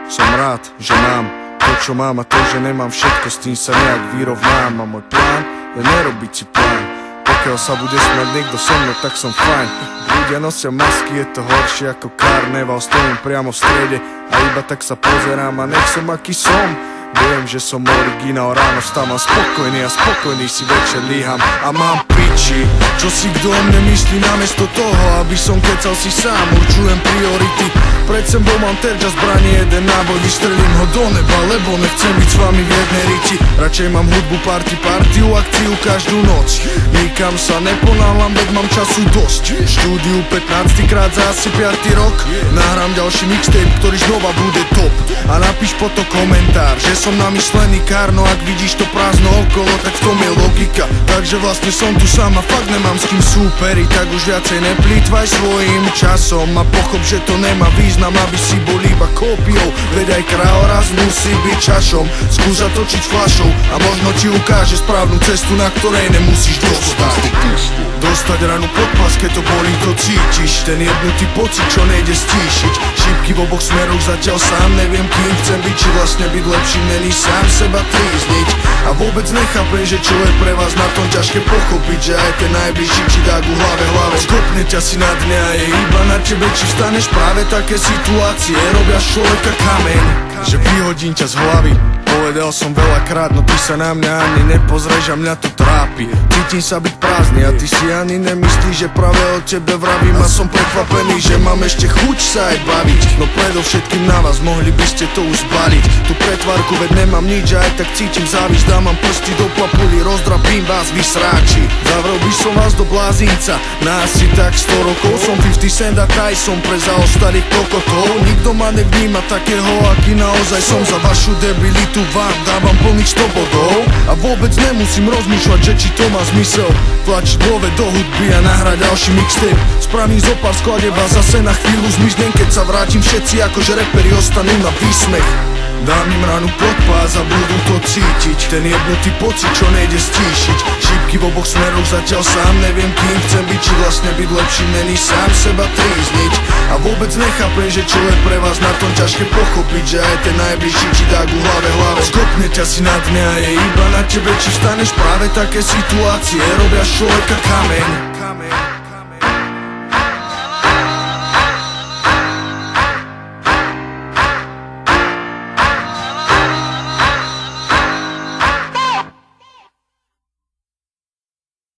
Som rád, že mám to, čo mám, a to, že nemám všetko, s tým sa nejak vyrovnám. A môj plán je nerobiť si plán. Pokiaľ sa bude smiať niekto so mnou, tak som fajn. Ľudia nosia masky, je to horšie ako karneval. Stojím priamo v strede a iba tak sa pozerám a nech som aký som. Viem, že som originál, ráno vstávam spokojný a spokojný si večer líham. A mám piči, čo si kto o mne myslí, namiesto toho, aby som kecal si sám. Určujem priority, pred sebou mám terča zbranie, jeden náboj, vystrelím ho do neba, lebo nechcem byť s vami v jednej riti. Radšej mám hudbu, partiu, akciu každú noc. Nikam sa neponáhľam, veď mám času dosť. Štúdiu 15 krát za asi 5. rok. Nahrám ďalší mixtape, ktorý znova bude top. A napíš potom komentár, že som namyslený kárno. Ak vidíš to prázdno okolo, tak v tom je logika. Takže vlastne som tu sám a fakt nemám s kým súperiť. Tak už viacej neplýtvaj svojím časom a pochop, že to nemá význam, aby si bol iba kópiou. Veď aj král raz musí byť čašom. Skús zatočiť fľašou a možno ti ukáže správnu cestu, na ktorej nemusíš dostať ranu pod pás, keď to bolí, to cítiš. Ten jebnutý pocit, čo nejde stíšiť. Šípky v oboch smeroch, zatiaľ sám neviem, kým chcem byť. Či vlastne byť lepší, není sám seba trízniť. A vôbec nechápem, že čo je pre vás na tom ťažké pochopiť, že aj ten najbližší ti dá ku hlave. Skopne ťa si na dne a je iba na tebe, či vstaneš. Práve také situácie robia z človeka kameň, že vyhodím ťa z hlavy. Povedal som veľakrát, no ty sa na mňa ani nepozrieš a mňa to trápi. Cítim sa byť prázdny a ty si ani nemyslíš, že práve o tebe vravím. A som prekvapený, že mám ešte chuť sa aj baviť. No predovšetkým na vás, mohli by ste to už zbaliť. Tu pretvárku, veď nemám nič a aj tak cítim závisť. Dávam prsty do papuli, rozdrapím vás, vy sráči. Zavrel by som vás do blázinca na asi tak 100 rokov. Som 50 Cent a Tyson pre zaostalých kokotov. Nikto ma nevníma takého, aký naozaj som. Za vašu debilitu vám dávam plných 100 bodov. A vôbec nemusím rozmýšľať, že či to má zmysel. Tlačiť love do hudby a nahrať ďalší mixtape. Spravím zo pár skladieb a zase na chvíľu zmiznem. Keď sa vrátim, všetci akože reperi ostanú na výsmech. Dám im ranu pod pás a budú to cítiť. Ten jebnutý pocit, čo nejde stíšiť. Šípky v oboch smeroch, zatiaľ sám neviem, kým chcem byť. Či vlastne byť lepší, není sám seba trízniť. A vôbec nechápem, že čo je pre vás na tom ťažké pochopiť, že aj ten najbližší ti dá ku hlave. Skopne ťa si na dne a je iba na tebe, či vstaneš. Práve také situácie robia z človeka kameň.